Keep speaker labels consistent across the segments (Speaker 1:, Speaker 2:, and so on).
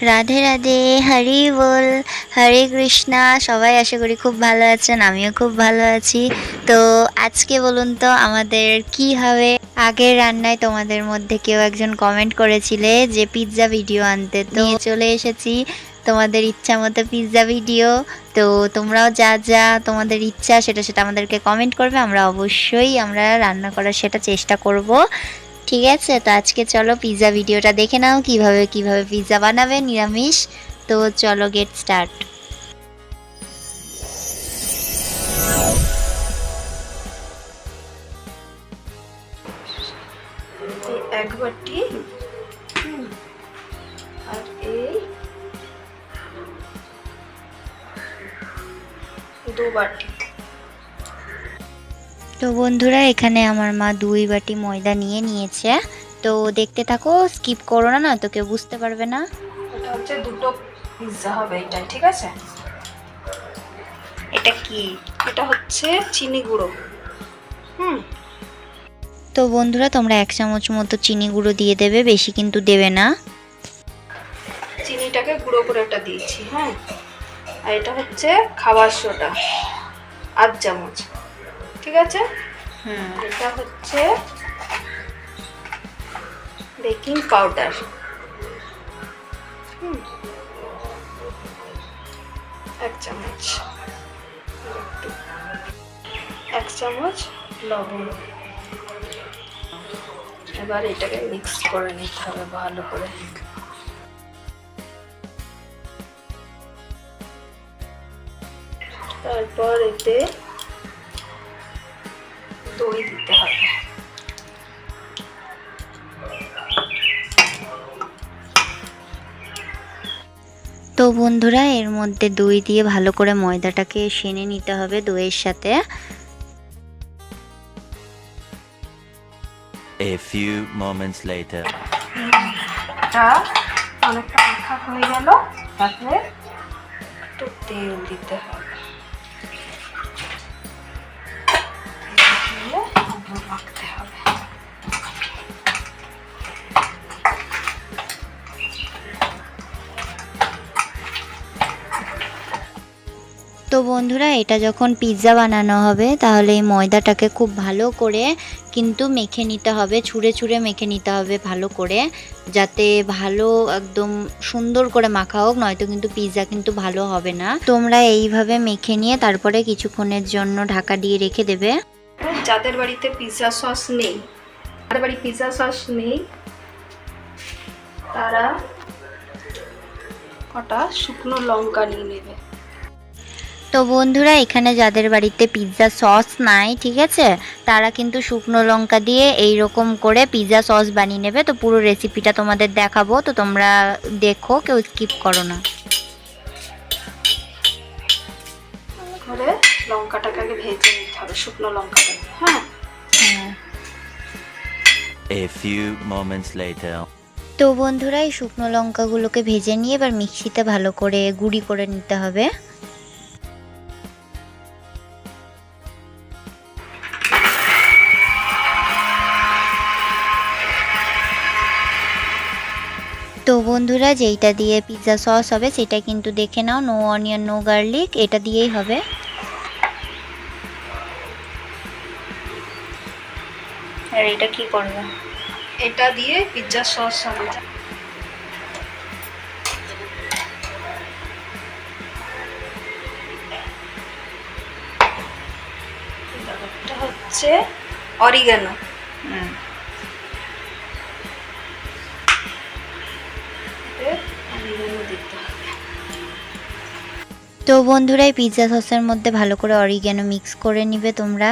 Speaker 1: রাধে রাধে, হরি বল, হরে কৃষ্ণা। সবাই আশা করি খুব ভালো আছেন, আমিও খুব ভালো আছি। তো আজকে বলুন তো আমাদের কি হবে। আগের রান্নায় তোমাদের মধ্যে কেউ একজন কমেন্ট করেছিলে যে পিৎজা ভিডিও আনতে, তো নিয়ে চলে এসেছি তোমাদের ইচ্ছা মতো পিৎজা ভিডিও। তো তোমরাও যা যা তোমাদের ইচ্ছা সেটা সেটা আমাদেরকে কমেন্ট করবে, আমরা রান্না করার সেটা চেষ্টা করব। ঠিক আছে, তো আজকে চলো পিৎজা ভিডিওটা দেখে নাও কিভাবে কিভাবে পিৎজা বানাবে নিরামিষ। তো চলো গেট স্টার্ট।
Speaker 2: এক বাটি আর এই 2 বাটি।
Speaker 1: তো বন্ধুরা, এখানে আমার মা 2 বাটি ময়দা নিয়ে নিয়েছে। তো দেখতে থাকো, স্কিপ করো না, তো কেউ বুঝতে পারবে না।
Speaker 2: এটা হচ্ছে দুটো পিৎজা হবে, এটা ঠিক আছে।
Speaker 1: এটা কি?
Speaker 2: এটা হচ্ছে চিনি গুঁড়ো।
Speaker 1: তো বন্ধুরা, তোমরা 1 চামচ মতো চিনি গুঁড়ো দিয়ে দেবে, বেশি কিন্তু দেবে না।
Speaker 2: চিনিটাকে গুঁড়ো করে এটা দিয়েছি, হ্যাঁ। আর এটা হচ্ছে খাবার সোডা 8 চামচ, ঠিক আছে। এটা হচ্ছে বেকিং পাউডার, 1 চামচ। 1 চামচ লবণ। এবার এটাকে মিক্স করে নিতে হবে ভালো করে। তারপর এতে দই দিতে হবে।
Speaker 1: তো বন্ধুরা, এর মধ্যে দই দিয়ে ভালো করে ময়দাটাকে সেনে নিতে হবে দইয়ের সাথে।
Speaker 3: A few moments later.
Speaker 2: এটা অনেকটা মাখা হয়ে গেল, তারপরে একটু তেল দিতে হবে। মাখতে হবে।
Speaker 1: তো বন্ধুরা, এটা যখন পিৎজা বানানো হবে তাহলে এই ময়দাটাকে খুব ভালো করে কিন্তু মেখে নিতে হবে, ছুঁড়ে ছুঁড়ে মেখে নিতে হবে ভালো করে, যাতে ভালো একদম সুন্দর করে মাখা হোক, নয়তো কিন্তু পিৎজা কিন্তু ভালো হবে না। তোমরা এইভাবে মেখে নিয়ে তারপরে কিছুক্ষণের জন্য ঢাকা দিয়ে রেখে দেবে।
Speaker 2: যাদের বাড়িতে পিৎজা সস নেই, যাদের বাড়ি পিৎজা সস নেই, তারা কটা শুকনো লঙ্কা নিয়ে নেবে।
Speaker 1: তো বন্ধুরা, এখানে যাদের বাড়িতে পিৎজা সস নাই, ঠিক আছে, তারা কিন্তু শুকনো লঙ্কা দিয়ে এই রকম করে পিৎজা সস বানিয়ে নেবে। তো পুরো রেসিপিটা তোমাদের দেখাবো, তো তোমরা দেখো, কেউ স্কিপ করো না।
Speaker 2: করে লঙ্কাটাকে আগে ভেজে নিতে হবে, শুকনো লঙ্কাটাকে, হ্যাঁ।
Speaker 3: A few moments later.
Speaker 1: তো বন্ধুরা, এই শুকনো লঙ্কাগুলোকে ভেজে নিয়ে এবার মিক্সিতে ভালো করে গুঁড়ি করে নিতে হবে। তো বন্ধুরা, যেইটা দিয়ে পিৎজা সস হবে সেটা কিন্তু দেখে নাও, নো অনিয়ন নো গার্লিক, এটা দিয়েই হবে। আর এটা কি করবে?
Speaker 2: এটা দিয়ে পিৎজা সস হবে। এটা হচ্ছে অরিগানো।
Speaker 1: তো বন্ধুরা, এই পিৎজা সসের মধ্যে ভালো করে অরিগ্যানো মিক্স করে নিবে তোমরা।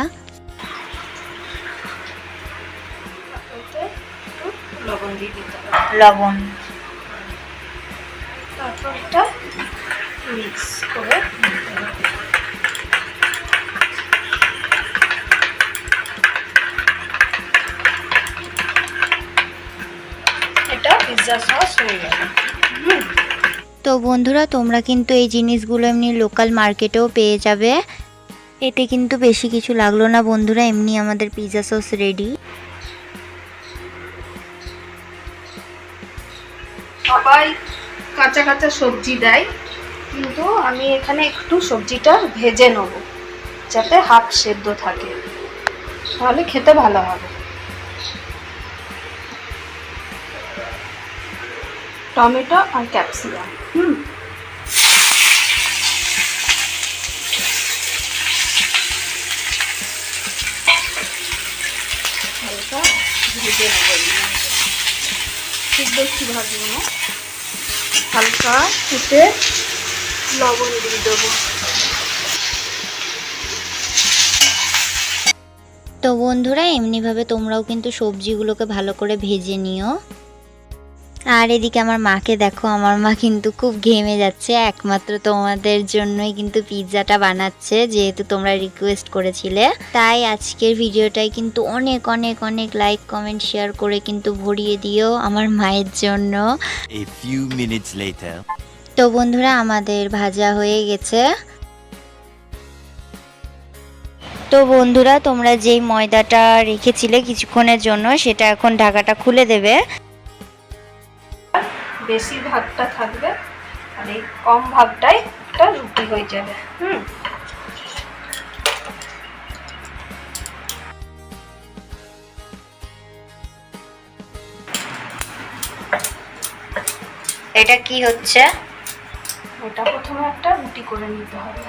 Speaker 2: লবণ দিয়ে দিতে হবে।
Speaker 1: লবণ।
Speaker 2: তারপর এটা মিক্স করে নিতে হবে। এটা পিৎজা সস হয়ে গেল।
Speaker 1: তো বন্ধুরা, তোমরা কিন্তু এই জিনিসগুলো এমনি লোকাল মার্কেটেও পেয়ে যাবে, এতে কিন্তু বেশি কিছু লাগলো না বন্ধুরা, এমনি আমাদের পিৎজা সস রেডি।
Speaker 2: সবাই কাঁচা কাঁচা সবজি দেয়, কিন্তু আমি এখানে একটু সবজিটা ভেজে নেব যাতে হাফ সেদ্ধ থাকে, তাহলে খেতে ভালো হবে। টমেটো আর ক্যাপসিকাম হালকা ভেজে নেব, খুব বেশি ভাজবো না, হালকা এতে লবণ দিয়ে দেবো।
Speaker 1: তো বন্ধুরা, এমনিভাবে তোমরাও কিন্তু সবজিগুলোকে ভালো করে ভেজে নিও। আর এদিকে আমার মাকে দেখো, আমার মা কিন্তু খুব ঘেমে যাচ্ছে, একমাত্র তোমাদের জন্যই কিন্তু পিৎজাটা বানাচ্ছে, যেহেতু তোমরা রিকোয়েস্ট করেছিলে। তাই আজকের ভিডিওটাই কিন্তু অনেক অনেক অনেক লাইক কমেন্ট শেয়ার করে কিন্তু ভরিয়ে দিও আমার মায়ের জন্য।
Speaker 3: A few minutes later.
Speaker 1: তো বন্ধুরা, আমাদের ভাজা হয়ে গেছে। তো বন্ধুরা, তোমরা যেই ময়দাটা রেখেছিলে কিছুক্ষণের জন্য, সেটা এখন ঢাকাটা খুলে দেবে।
Speaker 2: বেশি ভাগটা থাকবে আর এই কম ভাগটাই একটা রুটি হয়ে যাবে।
Speaker 1: এটা কি হচ্ছে?
Speaker 2: এটা প্রথমে একটা রুটি করে নিতে হবে।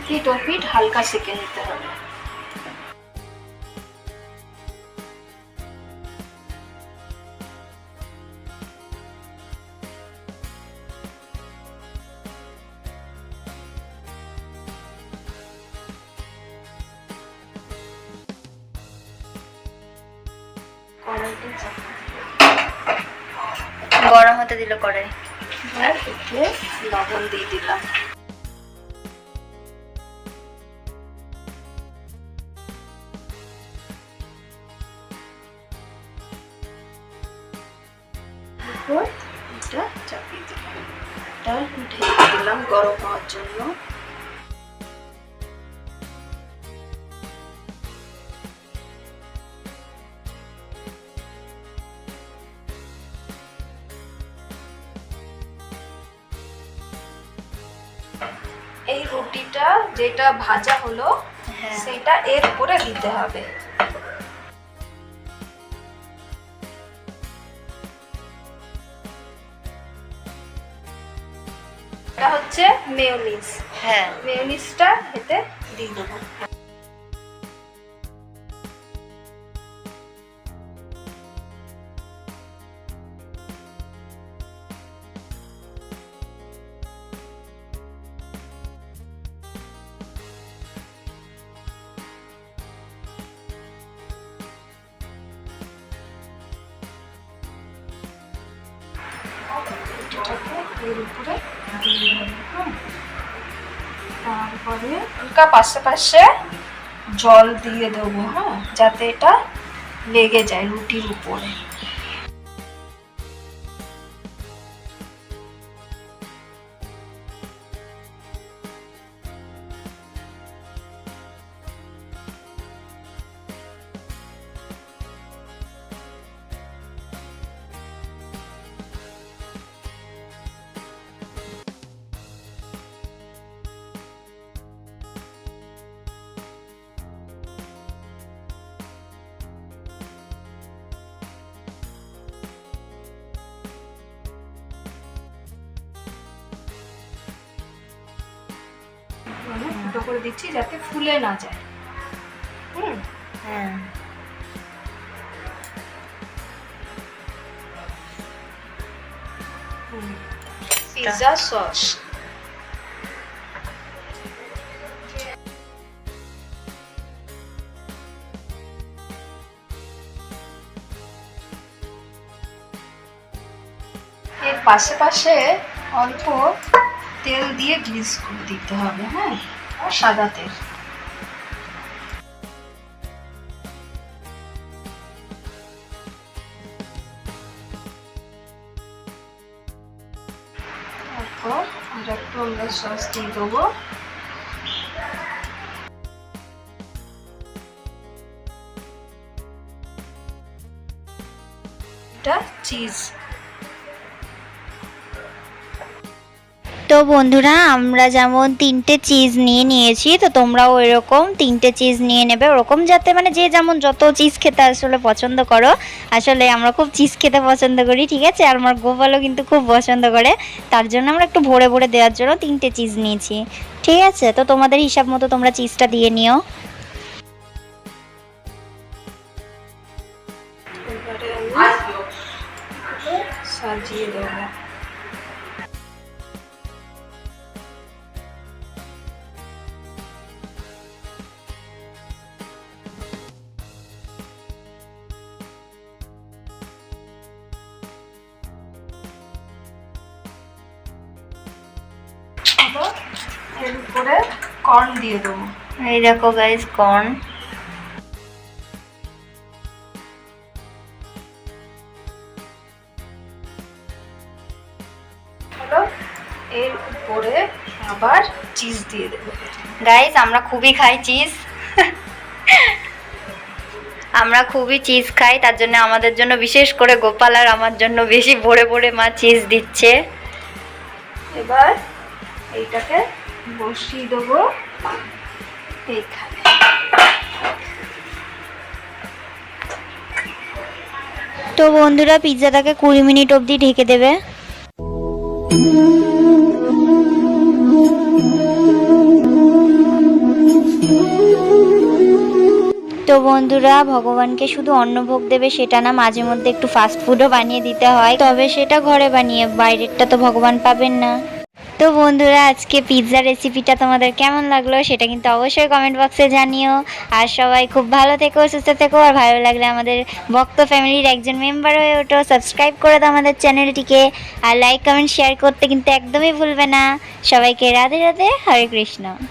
Speaker 2: পিঠ ও পিঠ হালকা সেঁকে নিতে হবে।
Speaker 1: গরম হতে দিল কড়াই,
Speaker 2: লবণ দিয়ে দিলাম। এটা চাপিয়ে দিলাম, এটা ঢেকে দিলাম গরম হওয়ার জন্য। এই রুটিটা যেটা ভাজা হলো সেটা এর উপরে দিতে হবে। এটা হচ্ছে মেয়োনিজ।
Speaker 1: হ্যাঁ,
Speaker 2: মেয়োনিজটা এতে দিয়ে দেবো। এর উপরে দিয়ে দেবো। তারপরে হালকা পাশে পাশে জল দিয়ে দেবো, যাতে এটা লেগে যায় রুটির উপরে। ফুটো করে দিচ্ছি যাতে ফুলে না যায়।
Speaker 1: হ্যাঁ,
Speaker 2: পিৎজা সস। এর পাশে পাশে অল্প তেল দিয়ে গ্রিস করে দিতে হবে, হ্যাঁ, আর সাদা তেল। তারপর আর একটু আমরা সস দিয়ে দেবো। এটা চিজ।
Speaker 1: তো বন্ধুরা আমরা যেমন 3টে চিজ নিয়ে নিয়েছি, তো তোমরাও এরকম 3টে চিজ নিয়ে নেবে, ওরকম যাতে মানে যে যেমন যত চিজ খেতে আসলে পছন্দ করো। আসলে আমরা খুব চিজ খেতে পছন্দ করি, ঠিক আছে, আর আমার গোপালও কিন্তু খুব পছন্দ করে, তার জন্য আমরা একটু ভরে ভরে দেওয়ার জন্য 3টে চিজ নিয়েছি, ঠিক আছে। তো তোমাদের হিসাব মতো তোমরা চিজটা দিয়ে নিও।
Speaker 2: এবারে আমি সাজিয়ে দেবো। এর উপরে কর্ন দিয়ে দেবো।
Speaker 1: এই দেখো গাইস, কর্ন।
Speaker 2: এর উপরে আবার চিজ দিয়ে দেবো।
Speaker 1: গাইস আমরা খুবই খাই চিজ, আমরা খুবই চিজ খাই, তার জন্য আমাদের জন্য বিশেষ করে গোপাল আর আমার জন্য বেশি ভরে ভরে মা চিজ দিচ্ছে।
Speaker 2: এবার এইটাকে বসিয়ে দেবো এইখানে।
Speaker 1: তো বন্ধুরা পিৎজাটাকে 20 মিনিট অবধি ঢেকে দেবে। তো বন্ধুরা ভগবানকে শুধু অন্নভোগ দেবে সেটা না, মাঝে মধ্যে একটু ফাস্ট ফুডও বানিয়ে দিতে হয়, তবে সেটা ঘরে বানিয়ে, বাইরেরটা তো ভগবান পাবেন না। তো বন্ধুরা আজকে পিৎজা রেসিপিটা তোমাদের কেমন লাগলো সেটা কিন্তু অবশ্যই কমেন্ট বক্সে জানিও। আর সবাই খুব ভালো থেকো, সুস্থ থেকো, আর ভালো লাগলে আমাদের ভক্ত ফ্যামিলির একজন মেম্বার হয়ে ওঠো, সাবস্ক্রাইব করে দাও আমাদের চ্যানেলটিকে, আর লাইক কমেন্ট শেয়ার করতে কিন্তু একদমই ভুলবে না। সবাইকে রাধে রাধে, হরে কৃষ্ণ।